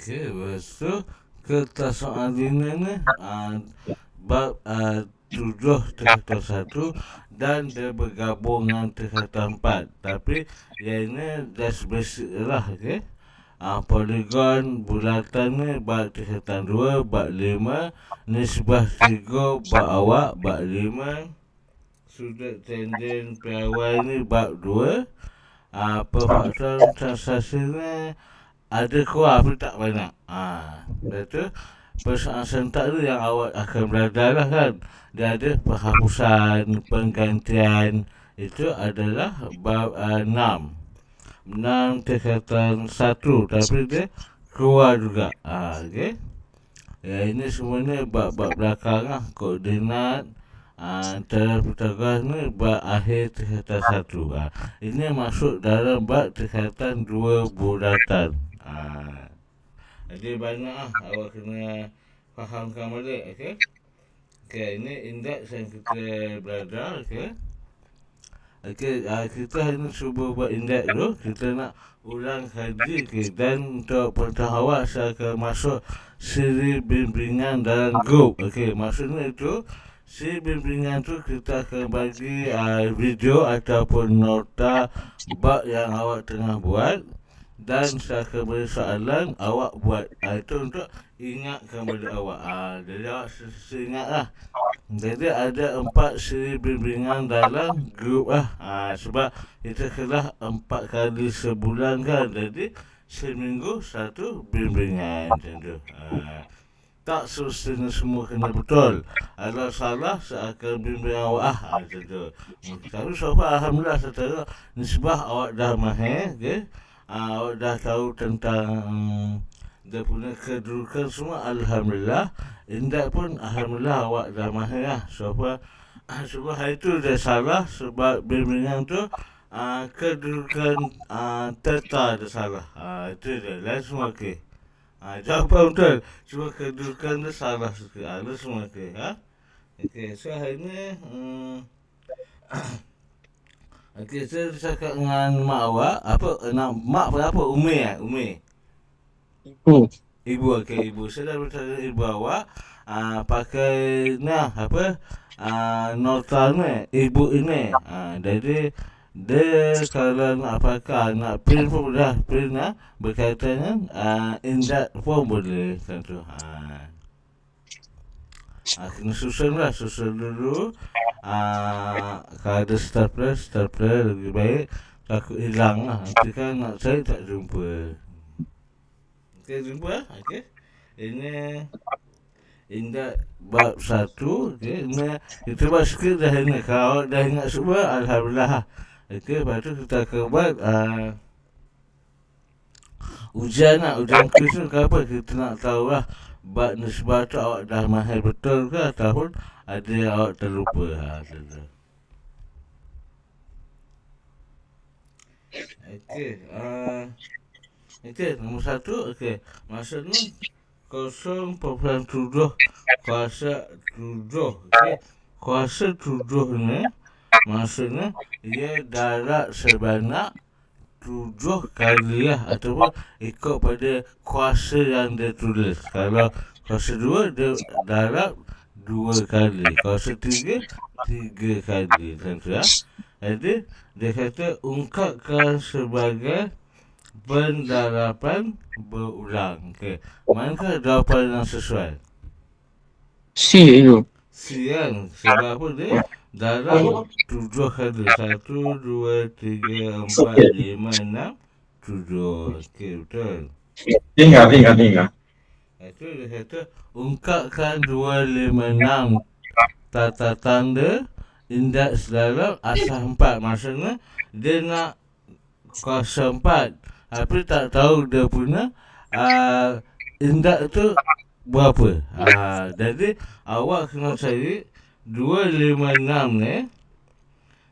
Okey, lepas tu kertas soal ini ni bab 7-1 dan dia bergabung dengan 3-4. Tapi yang ini just basic lah, okey. Poligon bulatan ni bab 3-2, bab 5, nisbah 3, bab awak, bab 5, sudut tenden piawai ni bab 2. Perfaktual transaksi ni ada kurang tapi tak banyak. Lepas tu persoalan sentak tu yang awak akan belajar lah kan. Dia ada penghapusan, penggantian. Itu adalah bab 6. 6 tingkatan 1 tapi dia keluar juga. Okay. Ya, ini semuanya bab-bab belakang lah. Koordinat antara Pythagoras ni bab akhir tingkatan 1. Ini masuk dalam bab tingkatan 2 bulatan. Jadi banyak lah awak kena fahamkan balik, okey? Okey, ini indeks yang kita belajar, okey? Okey, kita hanya cuba buat indeks dulu. Kita nak ulang kaji, okey? Dan untuk pengetahuan awak, saya akan masuk siri bimbingan dalam grup, okey? Maksudnya itu, siri bimbingan tu kita akan bagi video ataupun nota bab yang awak tengah buat. Dan saya akan beri soalan, awak buat. Itu untuk ingatkan pada awak. Jadi awak ingat lah. Jadi ada 4 siri bimbingan dalam grup lah. Sebab kita kelas 4 kali sebulan kan. Jadi seminggu 1 bimbingan macam tu. Tak semestinya semua kena betul. Kalau salah, saya akan bimbing awak macam tu. Tapi so far Alhamdulillah saya tengok nisbah awak dah mahir, okay? Awak dah tahu tentang dia punya kedudukan semua. Alhamdulillah. Indeks pun Alhamdulillah awak dah mahir lah. Sebab hari tu dia salah. Sebab bimbingan tu kedudukan theta dia salah. Itu dia. Lain semua okey. Jawapan betul. Cuma kedudukan dia salah sikit. Itu semua okey. Okey, so hari ni okey, saya cakap dengan mak awak. Mak berapa? Umi. Ibu, okey, ibu. Saya dah bertanya ibu awak. Pakai nota ni. Ibu ini. Jadi, dia kalau nak pakai, nak print pun boleh. Print berkaitan dengan indeks pun boleh. Tentu. Kena susun dulu. Kalau ada stapler lebih baik. Takut hilang lah. Nanti kan nak cari tak jumpa. Okey, jumpa lah. Okey. Ini indeks bab 1. Okey. Ini kita buat sikit dah ingat. Kalau dah ingat semua, Alhamdulillah. Okey, lepas tu kita akan buat ujian lah. Ujian kuis tu kenapa kita nak tahu lah. Bab nisbah tu awak dah mahir betul ke ataupun ada yang awak terlupa. Okey. Okey, nombor 1. Okey. Maksudnya 0.7 kuasa 7. Okey. Kuasa 7 ni maksudnya ia darat sebanyak 7 kali lah. Ataupun ikut pada kuasa yang dia tulis. Kalau kuasa 2 dia darat 2 kali. Kuasa 3 3 kali. Tentu lah. Jadi dia kata ungkapkan sebagai pendarapan berulang. Okey. Manakah jawapan yang sesuai? C itu. C kan? Sebab apa dia? Darat 7 kali. 1, 2, 3, 4, 5, 6, 7. Okey, betul. Tinggal. Itu dia kata ungkapkan 256 tata tanda indeks dalam asal 4. Maksudnya dia nak kuasa 4. Tapi tak tahu dia punya indeks tu berapa. Jadi awak kena cari 256 ni.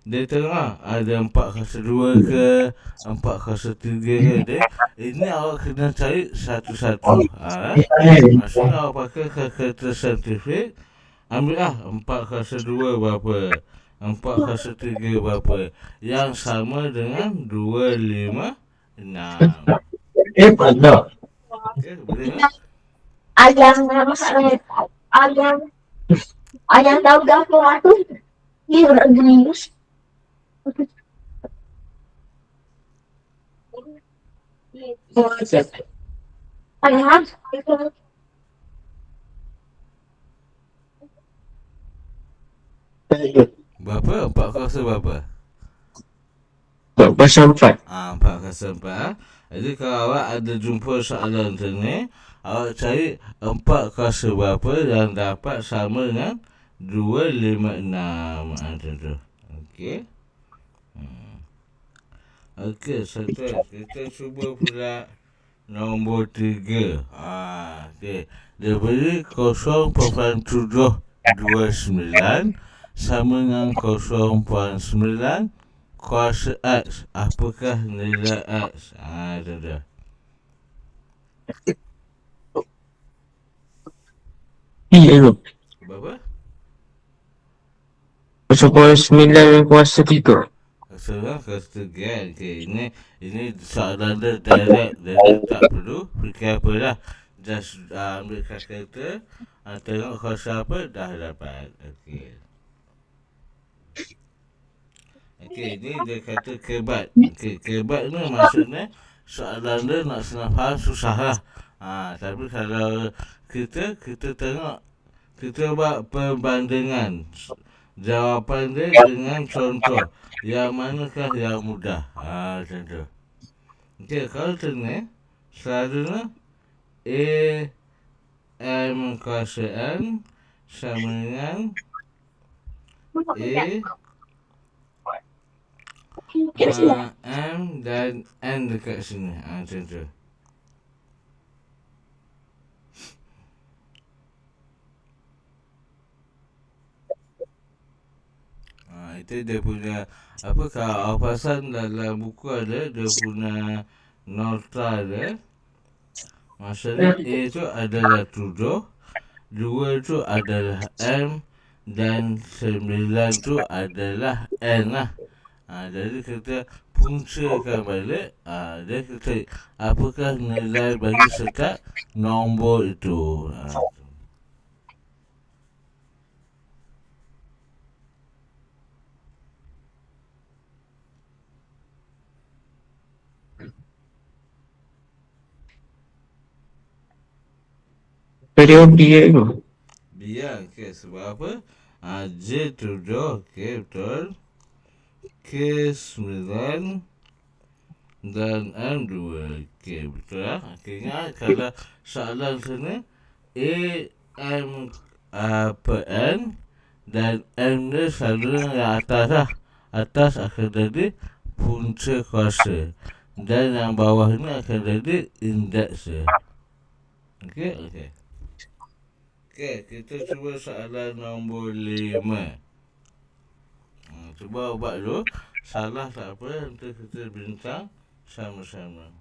Dia tengah ada 4 kuasa 2 ke 4 kuasa 3 ke. Ini awak kena cari satu-satu. Maksudnya awak pakai kalkulator saintifik. Ambil lah 4 kuasa 2 berapa, 4 kuasa 3 berapa. Yang sama dengan 256. Benar. Okay, Boleh kan? Ayam masak ayam ayam tahu dapur aku dia nak genius. Ayam Berapa? 4 kuasa berapa? 404. 4 kuasa 4. Jadi kalau awak ada jumpa soalan macam ni, awak cari 4 kuasa berapa yang dapat sama dengan 256. Macam tu. Okey. Okey, satu. Kita cuba pula nombor 3. Okey. Dia beri 0.729 sama dengan 0.9 kuasa X. Apakah nilai X? Itu dia. Iya tu. Berapa? 0.9 kuasa 3. Sekarang kuasa 3. Okey, ini soalan dia direct. Tak perlu fikir apa lah. Just ambil kalkulator, tengok kuasa apa, dah dapat. Okey. Okey, ni dia kata kebat. Okey, kebat ni maksudnya soalan dia nak senang faham susah lah. Tapi kalau kita tengok, kita buat perbandingan jawapan dia dengan contoh. Yang manakah yang mudah? Macam tu. Okey, kalau macam ni, selalunya M kuasa N sama dengan M dan N dekat sini. Macam tu. Itu dia punya apa, kalau awak pasal dalam buku ada dia punya nota dia. Maksudnya A tu adalah 7, 2 tu adalah M dan 9 tu adalah N lah. Jadi kita puncakan balik. Dia kata apakah nilai bagi setiap nombor itu. Dia dia tu. Biar, okey, sebab apa? J7, okey, betul. K9 dan M2. Okey, betul lah. Okey, ingat kalau soalan sini M N dan M ni selalu yang atas lah. Atas akan jadi punca kuasa. Dan yang bawah ni akan jadi indeks dia. Okey, okey. Okey, kita cuba soalan nombor 5. Cuba buat dulu. Salah tak apa, nanti kita bincang sama-sama.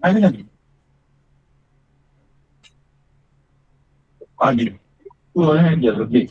Ada lagi. Ada. Dia lebih.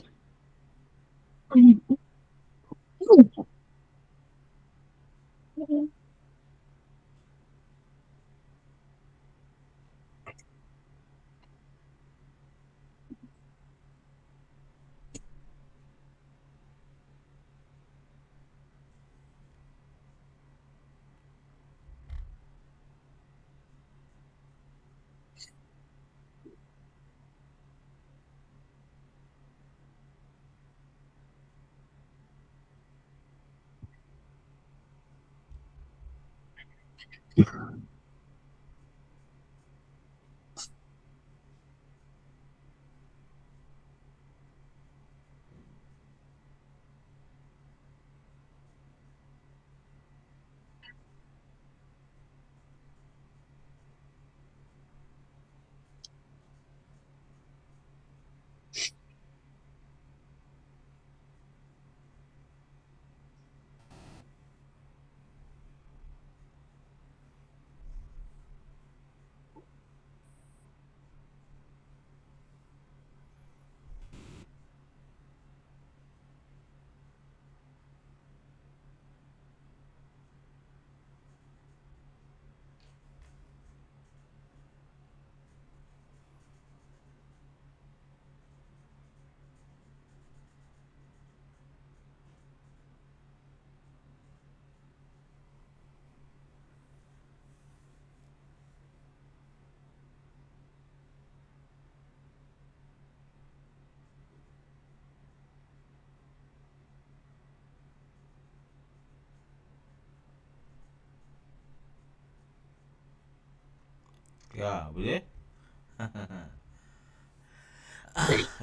Ya, boleh?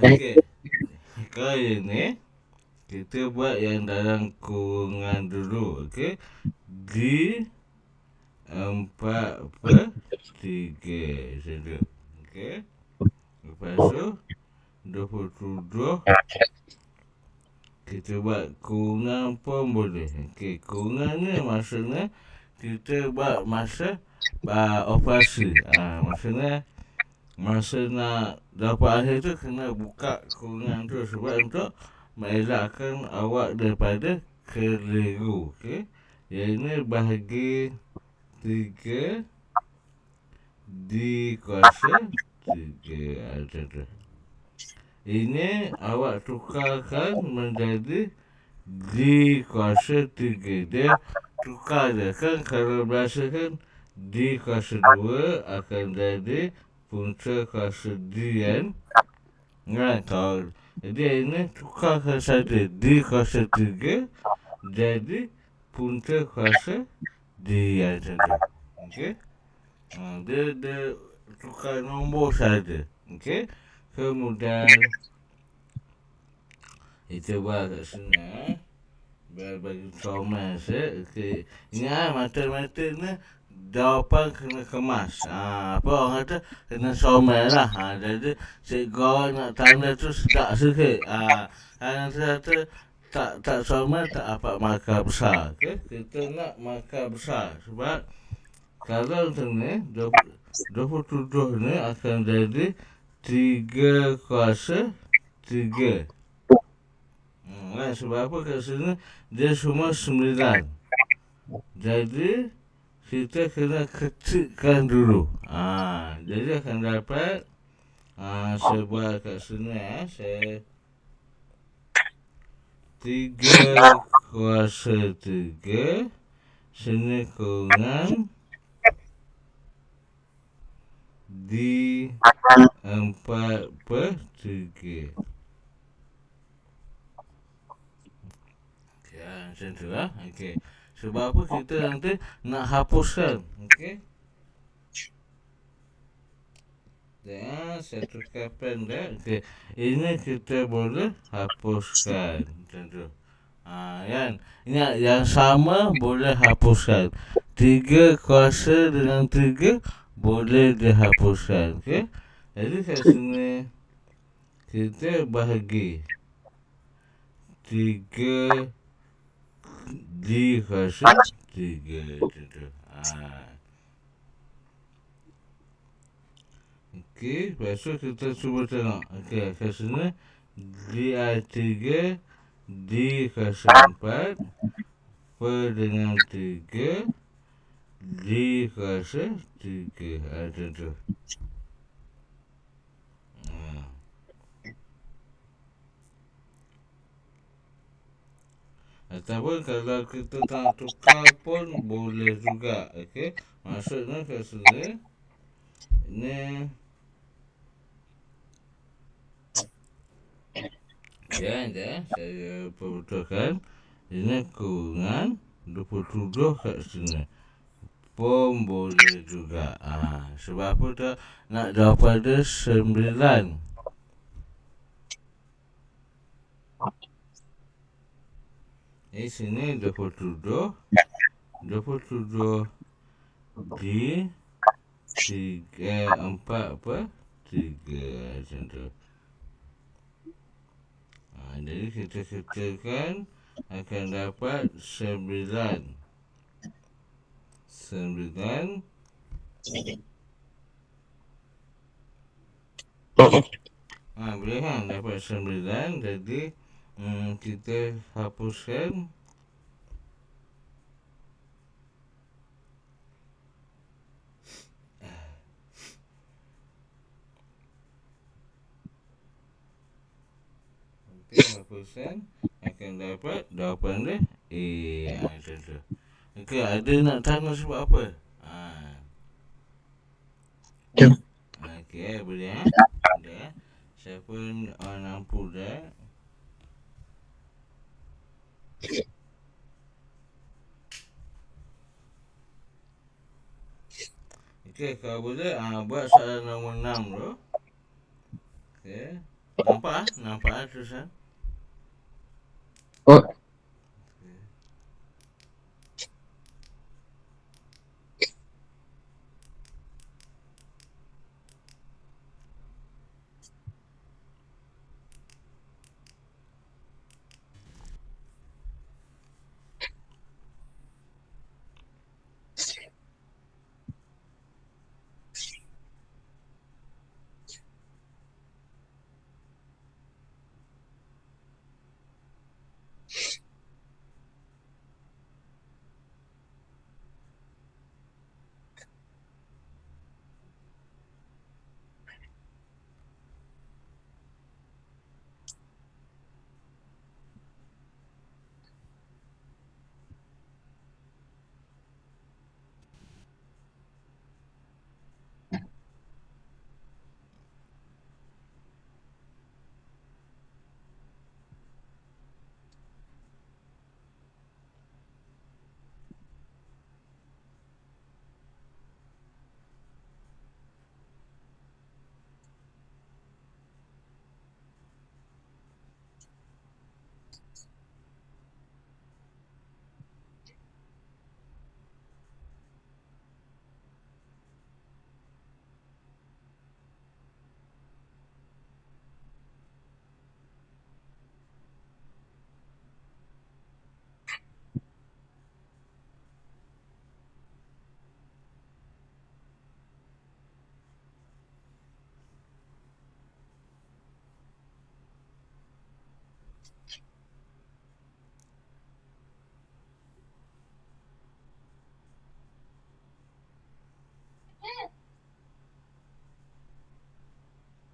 Okey. Kali ni kita buat yang dalam kurungan dulu, okey? Di 4/3 macam tu. Okey. Lepas tu 27 kita buat kurungan pun boleh. Okey, kurungan ni maksudnya kita buat masa operasi. Maksudnya masa nak dapat akhir tu kena buka kurungan tu sebab untuk mengelakkan awak daripada keliru. Okey. Yang ini bahagi 3 dikuasa 3 macam tu. Ini awak tukarkan menjadi dikuasa 3. Dia tukar je kan, kalau biasa kan dikuasa 2 akan jadi punca kuasa D kan. Kan kalau jadi ini tukarkan saja dikuasa 3 jadi punca kuasa D macam tu. Okey. Dia tukar nombor saja. Okey. Kemudian kita buat kat sini. Biar bagi comel saya. Okey. Ingat mata-mata ni jawapan kena kemas. Apa orang kata kena comel lah. Jadi cikgu awak nak tanda tu sedap sikit. Nanti kata tak comel tak dapat markah besar. Okey. Kita nak markah besar sebab kalau macam ni 27 ni akan jadi 3 kuasa 3. Sebab apa kat sini dia semua 9. Jadi kita kena kecilkan dulu. Jadi akan dapat saya buat kat sini saya 3 kuasa 3 sini kurungan di 4/3. Macam tu lah. Okey. Sebab apa kita nanti nak hapuskan. Okey. Dan saya tukar pendek. Okey. Ini kita boleh hapuskan. Macam tu. Kan. Ingat yang sama boleh hapuskan. 3 kuasa dengan 3 boleh dihapuskan. Okey. Jadi kat sini kita bahagi 3 dikuasa 3 macam tu. Okey, lepas tu kita cuba tengok. Okey, kat sini DI3 dikuasa 4 per dengan 3 dikuasa 3 macam tu. Ataupun kalau kita tak tukar pun boleh juga. Okey. Maksudnya kat sini ini saya perbetulkan. Ini kurungan 27 kat sini pun boleh juga. Sebab apa tak nak jawapan dia 9. Di sini 27 di 4/3 macam tu. Jadi kita kecilkan akan dapat 9. Boleh kan dapat 9. Jadi kita hapuskan. Hapuskan akan dapat jawapan dia macam tu. Okey, ada nak tanya sebab apa? Okey, boleh Boleh Saya pun lampu dah. Okey, Okey, kalau boleh buat soalan nombor 6 tu. Okey. Nampak tulisan? Oh,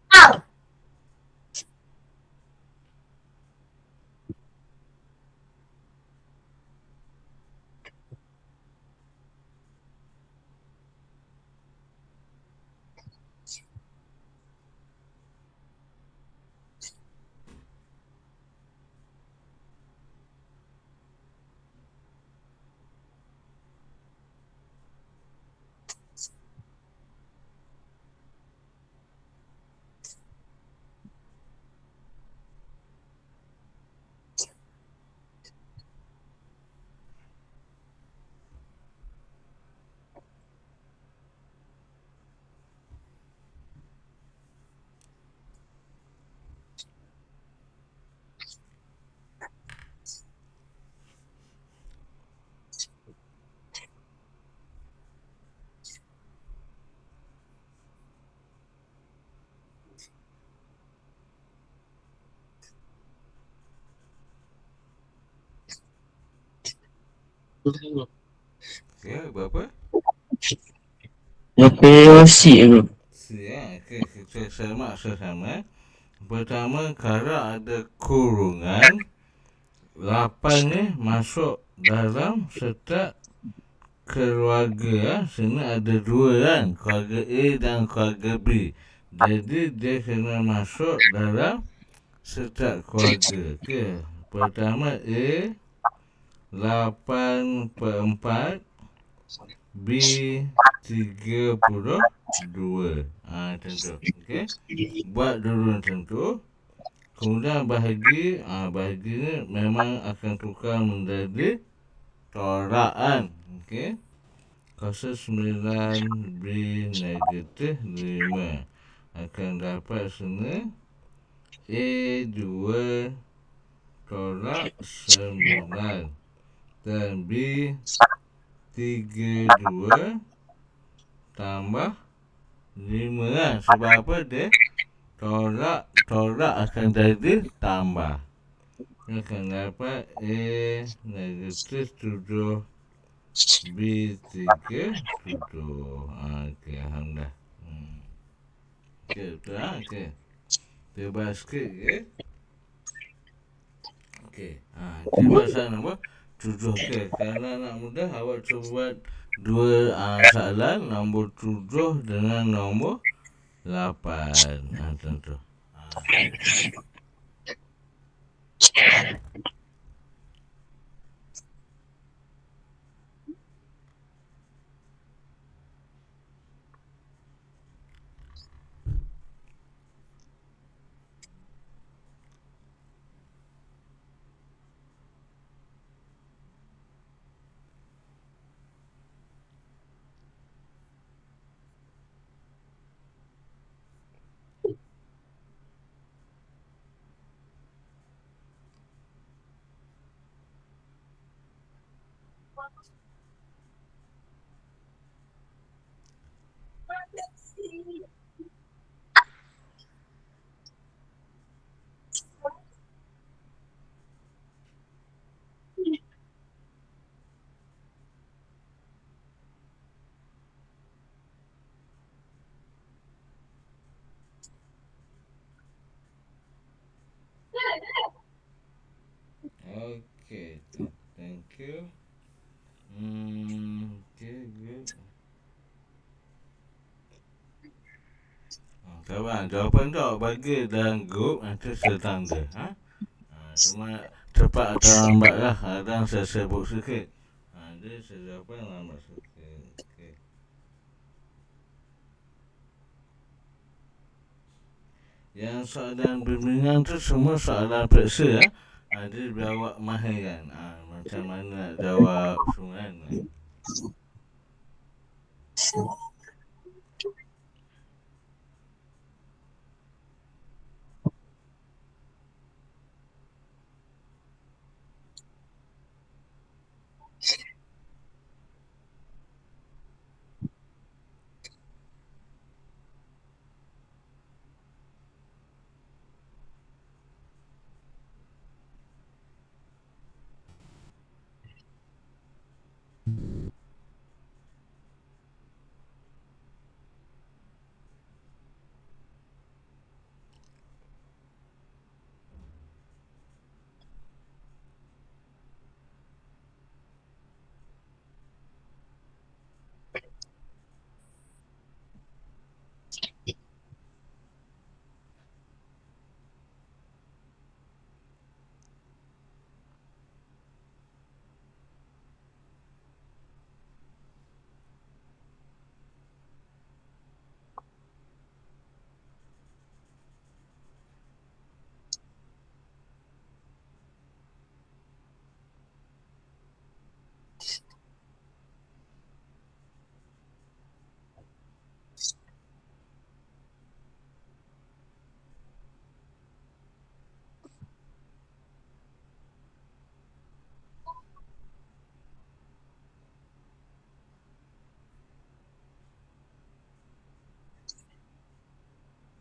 Ow! Okey, berapa? Lepas C tu. Okey, kita sama. Pertama, kalau ada kurungan 8 ni masuk dalam setat keluarga. Sini ada dua kan, keluarga A dan keluarga B. Jadi dia kena masuk dalam setat keluarga. Okey, pertama A 8/4, B 32. Macam tu. Okey. Buat dulu macam tu. Kemudian bahagi ni memang akan tukar menjadi tolakan. Okey. 09 B negatif 5 akan dapat sini A2 tolak 9 dan B 32 tambah 5 kan. Sebab apa dia? Tolak akan jadi tambah. Dia akan dapat A negatif 7 B 37. Okey, alhamdulillah. Okey, betul lah. Okey. Tebal sikit, okey. Okey. Itu masalah nombor 7. Okey, kalau anak muda awak cuba buat dua soalan nombor 7 dengan nombor 8. Macam tu. Okay, thank you. Okay, good. Kawan, jawapan tu awak bagi dalam grup nanti saya tanda. Ha? Cuma cepat atau lambat lah. Kadang saya sibuk sikit. Jadi saya jawapan lambat sikit. Okay. Yang soalan bimbingan tu semua soalan periksa ya. Jadi biar awak mahirkan. Macam mana nak jawab semua kan.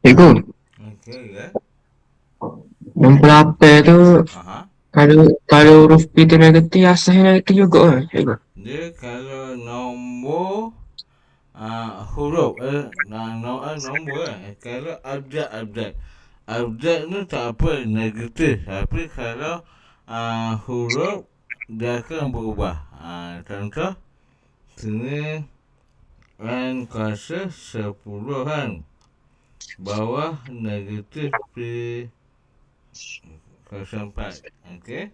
Cikgu, Okay ya. yang pelapis tu Aha. kalau huruf P tu negatif, asasnya negatif juga kan, cikgu? Dia kalau nombor huruf nombor kalau abjad ni tak apa negatif, tapi kalau huruf dia akan berubah. Contoh sini N kuasa 10 kan, bawah negatif P kuasa 4. Okey,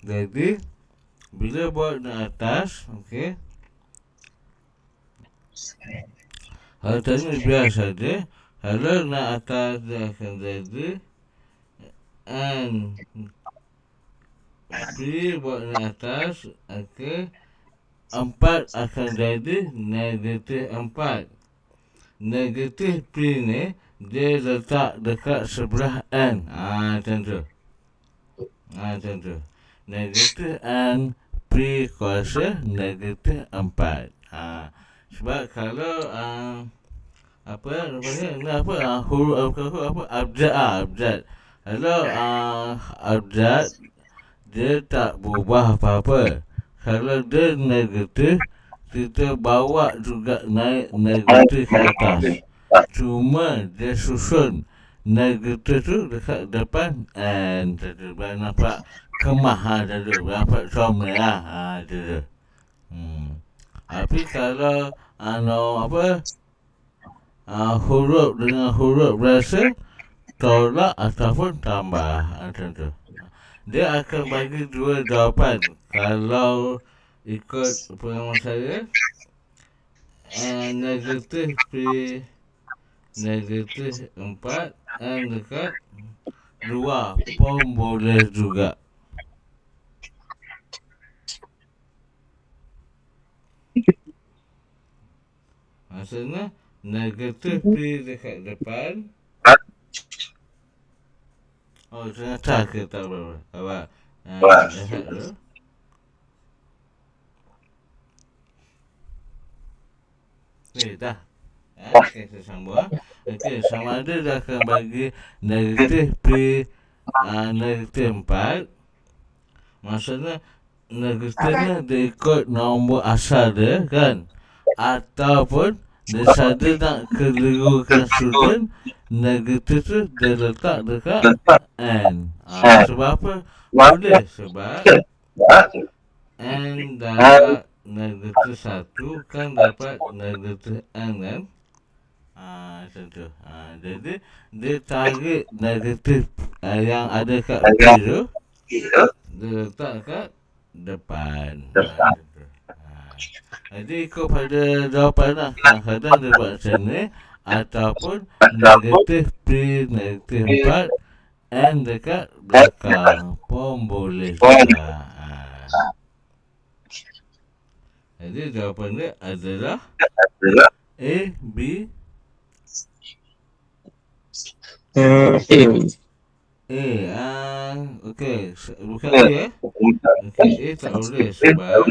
jadi bila buat di atas, okey, hal tadi biasa saja. Kalau nak atas dia akan jadi N P buat di atas, okey, 4 akan jadi negatif 4. Negatif P ni dia letak dekat sebelah N. Macam tu. Macam tu. Negatif N P kuasa negatif 4. Sebab kalau apa ni apa huruf apa abjad. Kalau abjad dia tak berubah apa-apa. Kalau dia negatif, kita bawa juga naik negatif ke atas. Cuma dia susun negatif tu dekat depan N. Biar nampak kemah tu. Nampak comel lah. Tu. Tapi kalau huruf dengan huruf biasa, tolak ataupun tambah. Macam tu. Dia akan bagi dua jawapan. Kalau ikut pengalaman saya, negatif P negatif 4 N dekat 2 pun boleh juga. Maksudnya negatif P dekat depan. Oh, ternyata kita tak berapa. Lihat dulu. Okey, dah. Okey, kita sambung. Okey, sama ada dia akan bagi negatif P negatif 4. Maksudnya negatifnya dia ikut nombor asal dia kan. Ataupun dia saja nak kelirukan student, negatif tu dia letak dekat N. Sebab apa? Boleh sebab N dapat negatif 1 kan dapat negatif N kan. Macam tu. Jadi dia tarik negatif yang ada kat P tu, dia letak kat depan. Macam tu. Jadi ikut pada jawapan lah. Kadang-kadang dia buat macam ni. Ataupun negatif P negatif 4 N dekat belakang pun boleh juga. Jadi jawapan dia adalah A, B, A. Okey, bukan A Okey, A tak boleh sebab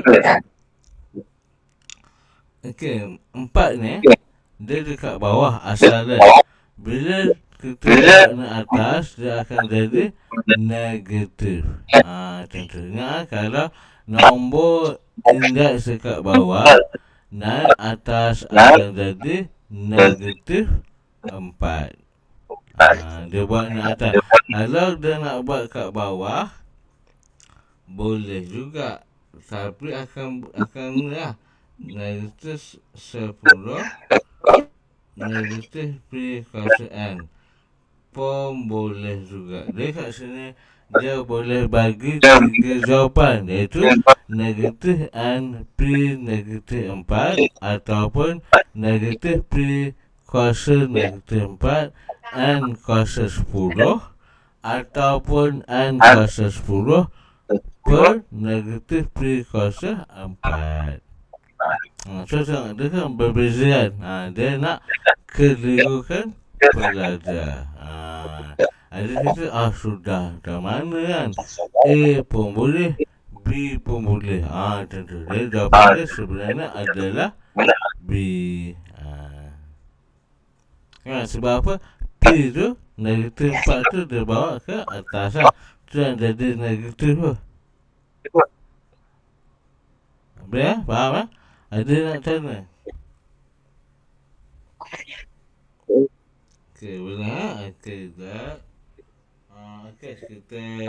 okey, 4 ni dia dekat bawah asal dia. Bila kita buat naik atas, dia akan jadi negatif. Macam tu. Ingat kalau nombor indeks dekat bawah, naik atas akan jadi negatif 4. Dia buat naik atas. Kalau dia nak buat kat bawah, boleh juga. Tapi akan lah. Negatif 10 negatif P kuasa N pun boleh juga. Dia kat sini dia boleh bagi 3 jawapan, iaitu negatif N P negatif 4 ataupun negatif P kuasa negatif 4 N kuasa 10 ataupun N kuasa 10 per negatif P kuasa 4. So tengok dia kan berbeza kan. Dia nak kelirukan pelajar. Ada kata sudah dah mana kan, A pun boleh, B pun boleh. Macam tu. Dia jawapan dia sebenarnya adalah B. Sebab apa? P tu negatif 4 tu dia bawa ke atas lah. Tu yang jadi negatif tu. Boleh faham lah? Ada nak tanya? Okey, boleh Okey, dah. Okey, kita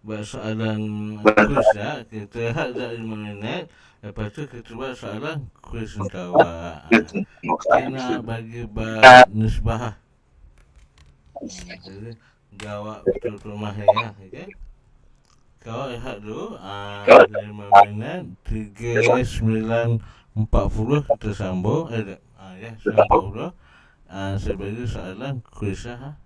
buat soalan kuis dah. Kita rehat dah 5 minit. Lepas tu kita buat soalan kuis untuk awak. Kita nak bagi nisbah lah. Jadi, jawab betul-betul mahir lah. Okey? Kau rehat dulu. 5 minit. 39.40 kita sambung. Ya, 40. Saya bagi soalan kuis lah.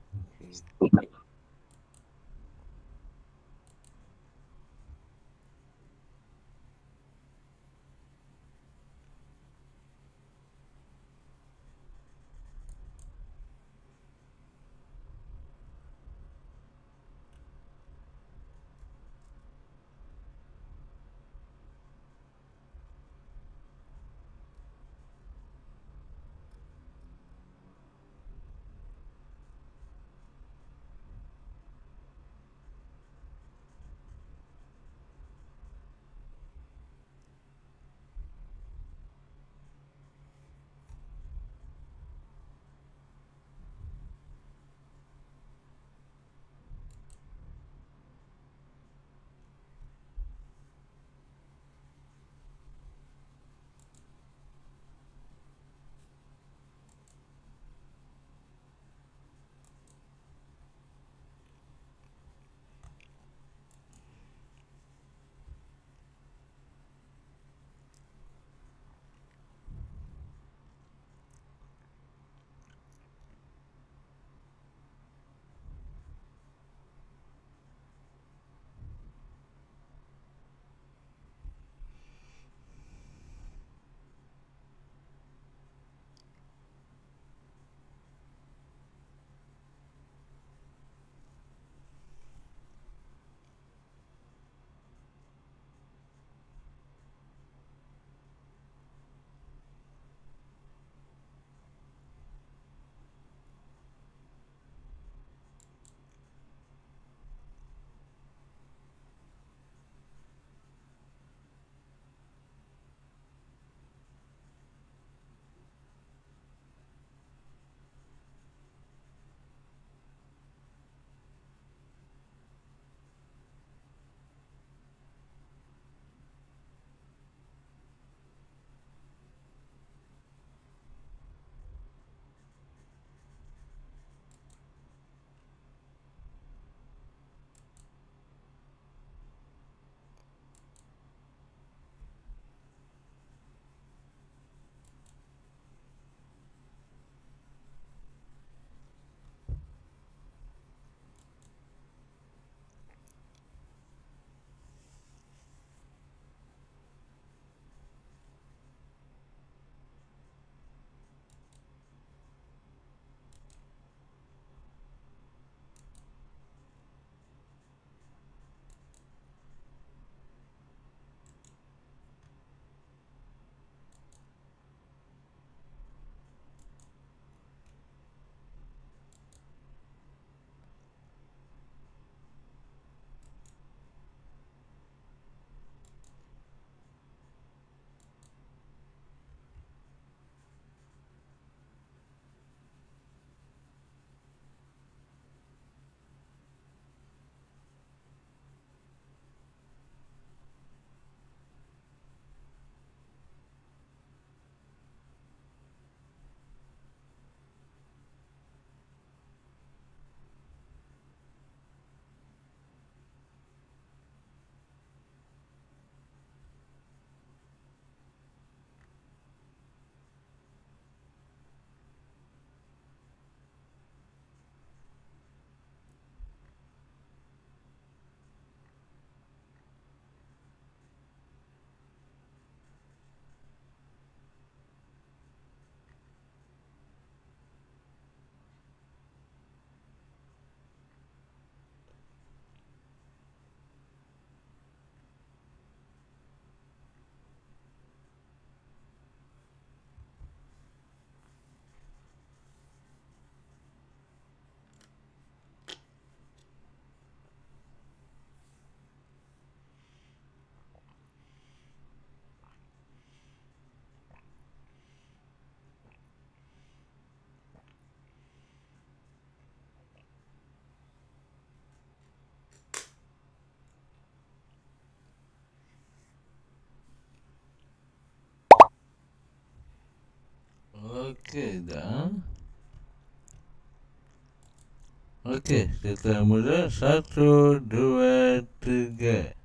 Okey dah. Okey, kita mula 1, 2, 3.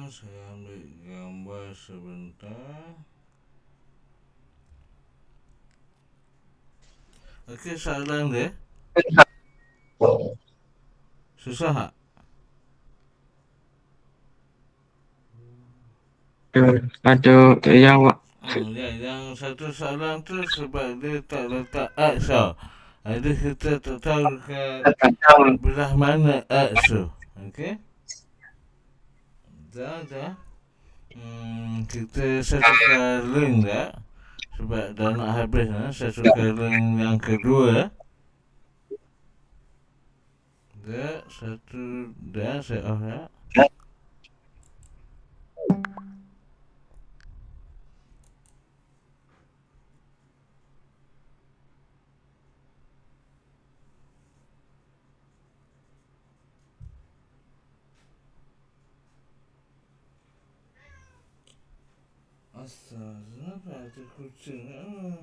Saya ambil gambar sebentar. Okey, soalan dia. Susah tak? Ada tak jawab. Yang satu soalan tu sebab dia tak letak X tau. Ada kita tak tahu dekat belah mana X tu. Okey? Dah. Kita satukan link dah. Sebab dah nak habis lah. Satukan link yang kedua. Dah, satu. Dah, saya off ya. Asal, kenapa ada kucing?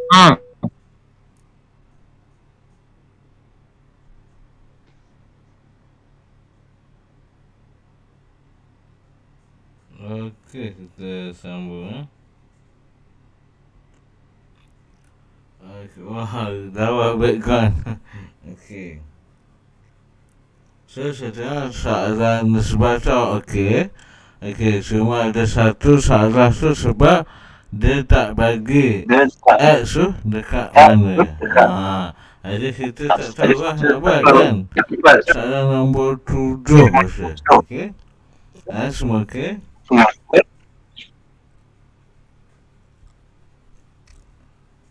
Ha. Okey, kita sambung. Wah, dah background. Okey. So, saya tengok soalan sebaca okey. Okey, cuma ada satu soalan tu sebab dia tak bagi X tu dekat mana. Jadi kita tak tahu lah nak buat kan. Soalan nombor 7 masa. Okey. Semua okey.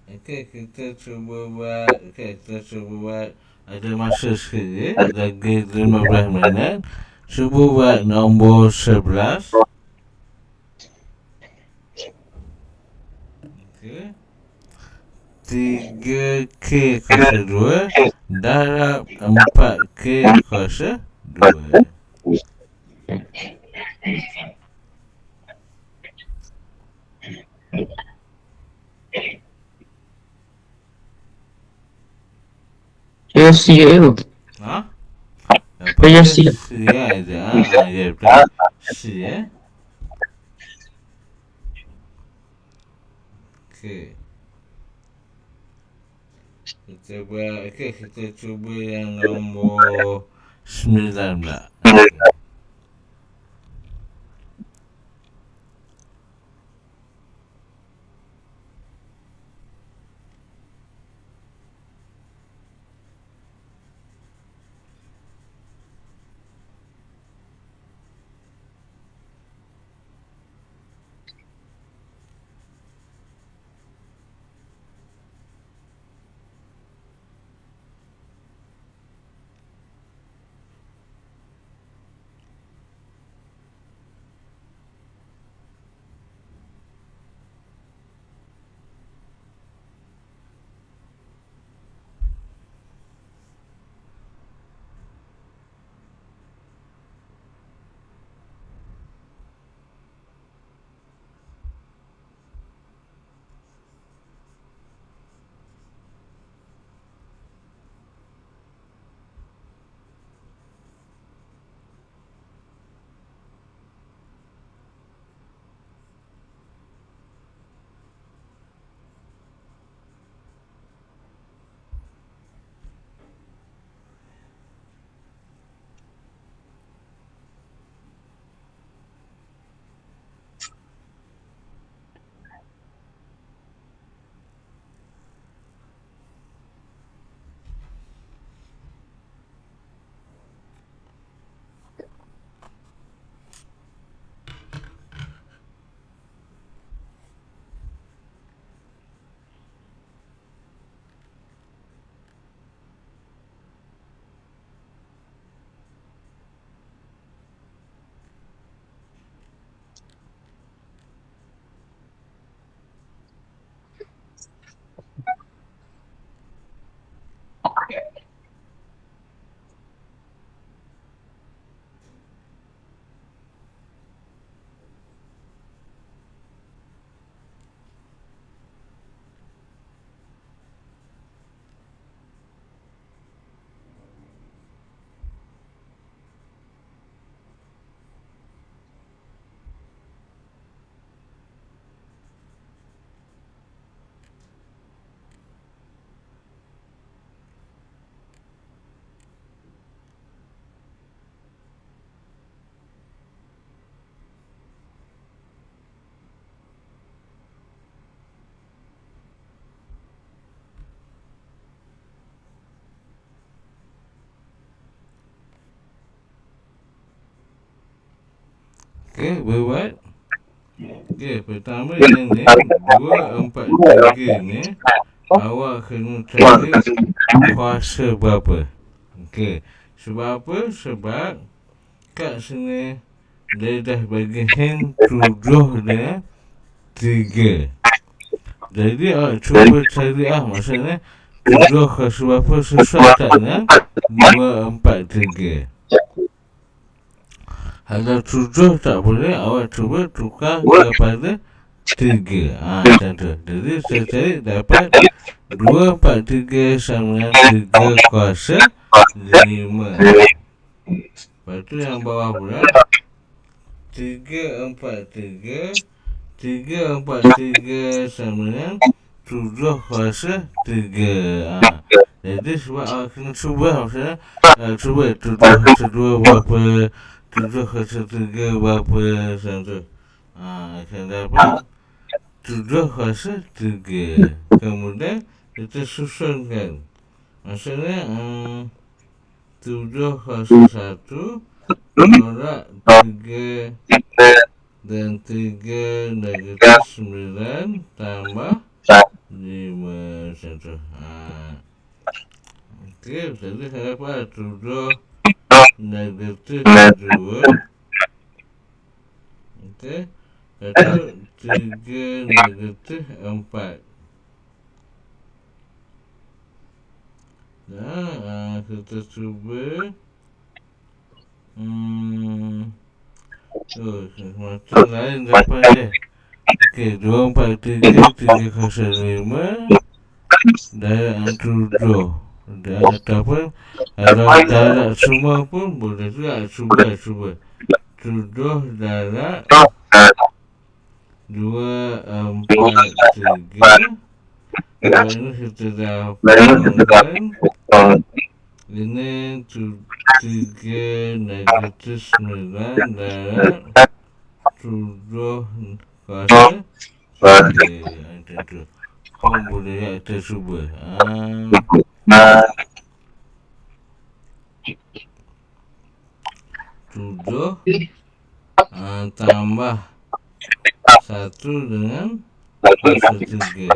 Okey, kita cuba buat. Ada masa sikit lagi 15 minit. Cuba buat nombor 11. Okey. 3K kuasa 2 darab 4K kuasa 2. Saya siap tu. Ha? Saya siap. Siap je. Ya betul. Siap. Okey. Kita cuba yang nombor 9 pula. Okey, berbuat. Okey, pertama yang ni 2, 4, 3 ni awak kena cari kuasa berapa. Okey, sebab apa? Sebab kat sini dia dah bagi hint 7 dengan 3. Jadi awak cuba cari maksudnya 7 kuasa berapa sesuai tak dengan 2, 4, 3. Kalau 7 tak boleh, awak cuba tukar kepada 3. Macam tu. Jadi saya cari dapat 2, 4, 3 sama dengan 3 kuasa 5. Lepas tu yang bawah pula 3, 4, 3 3, 4, 3 sama dengan 7 kuasa 3. Jadi sebab awak kena cuba maksudnya cuba 7 kuasa 2 berapa, 7 kuasa 3 berapa, macam tu. Akan dapat 7 kuasa 3. Kemudian kita susunkan. Maksudnya 7 kuasa 1 tolak 3 dan 3 negatif 9 tambah 5, macam tu. Okey, jadi saya dapat 7 negatif 2. Okey, lepas tu 3 negatif 4. Dan kita cuba macam lain dapat dia. Okey, 2, 4, 3 3 kuasa 5 darab 7. Dan ataupun kalau darab semua pun boleh juga. Cuba 7 darab 2, 4, 3. Lepas ni kita dapatkan ini 3 negatif 9 darab 7 kuasa 3. Macam tu. Kau boleh kita cuba. 7 tambah 1 dengan kuasa 3.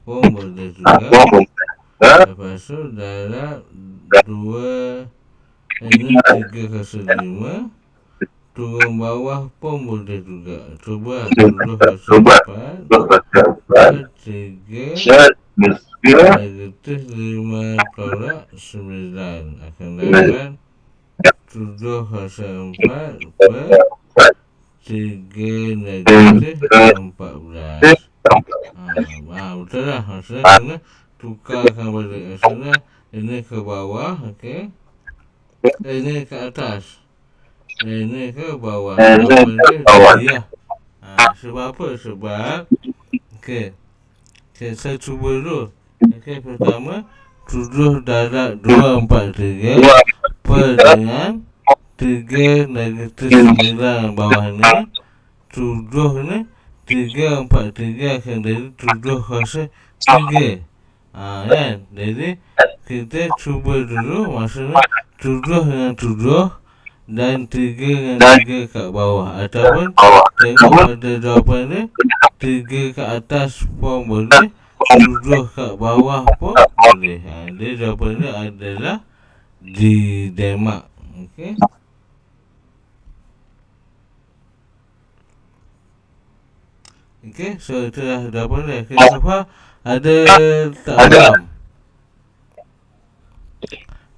Pun boleh juga. Lepas tu darab 2 ini 3 kuasa 5. Turun bawah pun boleh juga. Cuba 7 kuasa 4 3 negatif 5 tolak 9. Akan dapat 7 kuasa 4 per 3 negatif 14. Betul lah. Maksudnya kena tukarkan balik. Maksudnya ini ke bawah, okey. Ini ke atas. Ini ke bawah. Sebab apa? Sebab okey. Saya cuba dulu. Okey, pertama 7 darab 2, 4, 3 per dengan 3 negatif 9 bawah ni. 7 ni 3, 4, 3 akan jadi 7 kuasa 3. Kan? Jadi kita cuba dulu. Maksudnya 7 dengan 7 dan 3 dengan 3 kat bawah. Ataupun tengok pada jawapan ni 3 kat atas pun boleh, 7 kat bawah pun boleh. Dia jawapan dia adalah di Denmark. Okey. Okey, so itulah jawapan dia. Okay, so far ada tak faham?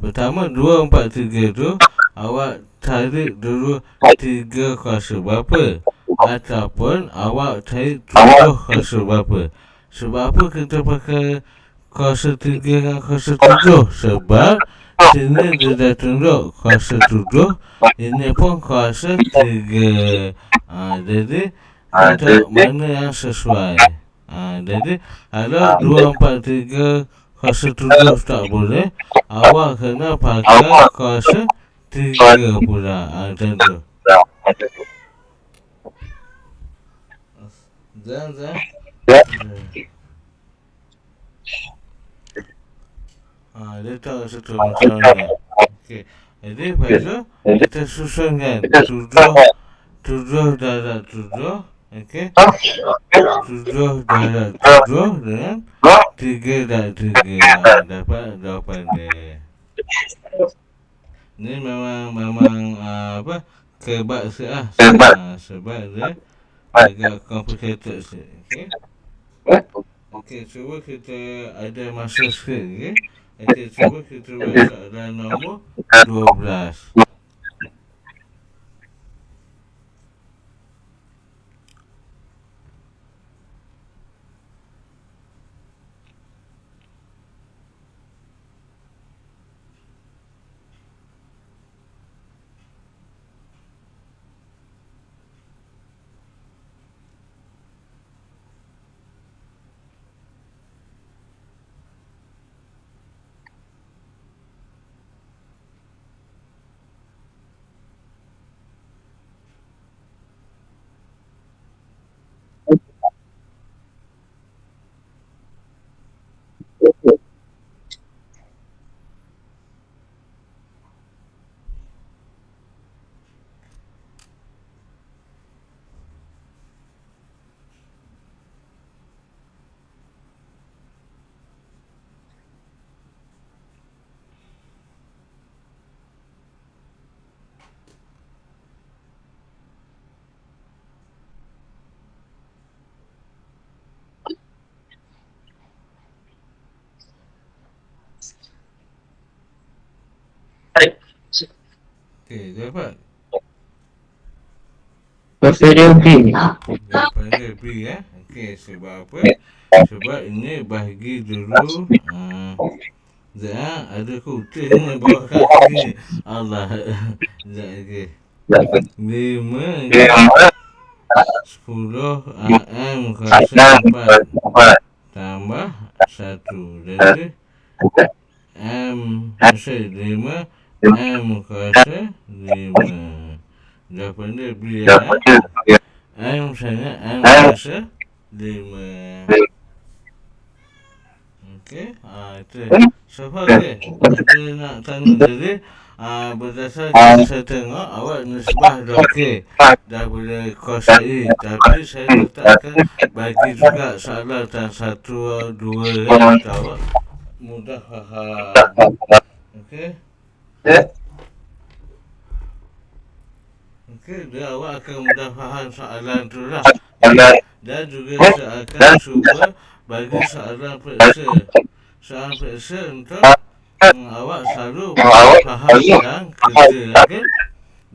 Pertama 2, 4, 3 tu awak cari dulu 3 kuasa berapa, ataupun awak cari 7 kuasa berapa. Sebab apa kita pakai kuasa 3 dengan kuasa 7? Sebab sini dia dah tunjuk kuasa 7, ini pun kuasa 3. Jadi kita mana yang sesuai. Jadi kalau 2, 4, 3 kuasa 7 tak boleh, awak kena pakai kuasa 3 pula. Macam tu. Zan. Dia tahu satu macam ni. Okey. Jadi lepas tu kita susunkan 7 7 darab 7. Okey. 7 darab 7 dengan 3 darab 3. Dapat jawapan dia. Ni memang apa? Kebaksa lah. Sebab dia agak complicated sikit. Okey. Okey, cuba kita ada masa sikit. Okey. Okey, cuba kita buat soalan nombor 12. Okey, dapat. Jawapan dia B. Jawapan dia B Okey, sebab apa? Sebab ini bahagi dulu ada kutil ni bawah kaki ni. Allah. Sekejap lagi. 5 10 AM kuasa 4 tambah 1. Jadi M kuasa 5 M kuasa 5. Jawapan dia B M sana M kuasa 5. Okey, itu. So far okey. Kita nak tanya jadi berdasarkan saya tengok awak nisbah dah okey. Dah boleh kuasai. Tapi saya letakkan bagi juga soalan tentang 1, 2 untuk awak mudah faham. Okey. Okey, dia awak akan mudah faham soalan tu lah. Dan juga saya akan cuba bagi soalan periksa. Soalan periksa untuk awak selalu faham dan kerja. Okey.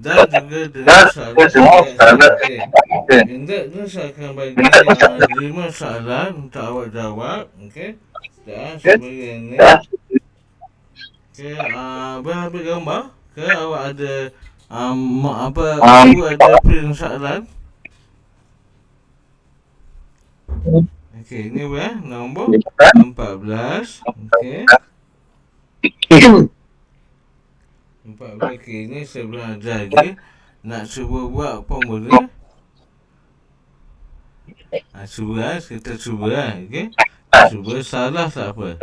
Dan juga dengan soalan okey. Ini saya akan bagi 5 soalan untuk awak jawab. Okey. Dan sebagainya. Okey, berapa gambar? Ke awak ada ibu ada print soalan? Okey, ni nombor 14. Okey. 14 okey, ni sebelum ajar lagi. Nak cuba buat pun boleh. Cuba kita cuba okey. Cuba salah tak apa.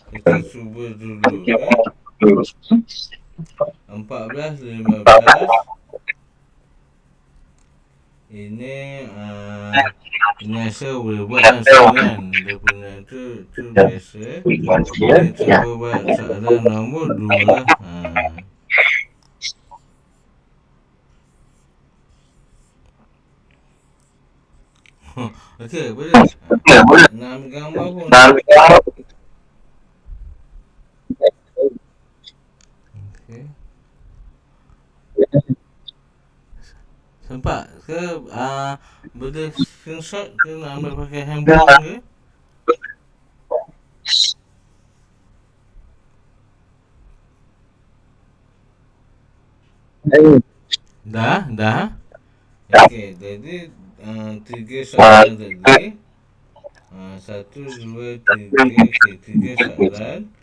Kita cuba dulu. 14, 15. Ini biasa boleh buat soalan. Dia punya tu biasa. Kita cuba buat soalan nombor 2. Okey, boleh. Nak ambil gambar pun. Okey. Sempat ke boleh screenshot ke nak ambil pakai handphone ke? Dah. Okey, jadi 3 soalan tadi. 1, 2, 3 soalan.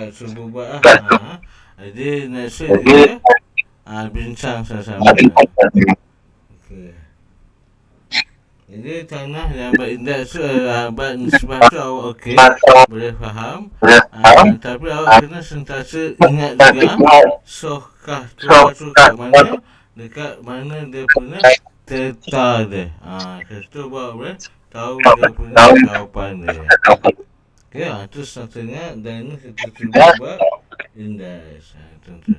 Cuba buat lah. Jadi next week kita bincang sama-sama. Okey. Jadi tanah yang berindeks tu nisbah tu awak okey, boleh faham. Tapi awak kena sentiasa ingat juga sohkah tu kat mana dekat mana dia punya teta dia. Situ baru boleh tahu dia punya jawapan dia. Okey, tu setengah dan ini kita cuba buat index. Tentu.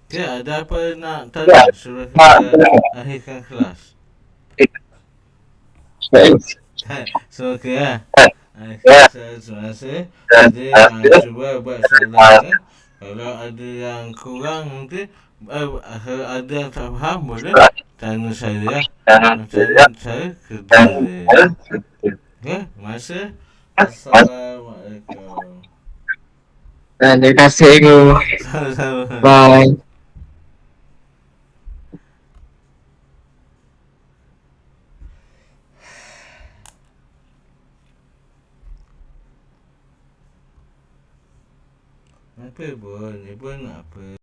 Okey, ada apa nak tanya sebelum kita akhirkan kelas? So, okey lah. Terima kasih. Jadi, cuba buat soalan. Kalau ada yang kurang nanti, kalau ada yang tak faham, boleh tanya saya. Macam mana saya kerja dia. Okey, terima kasih. Assalamualaikum. Terima kasih, Guru. Sama-sama. Bye. Apa pun, ni pun apa.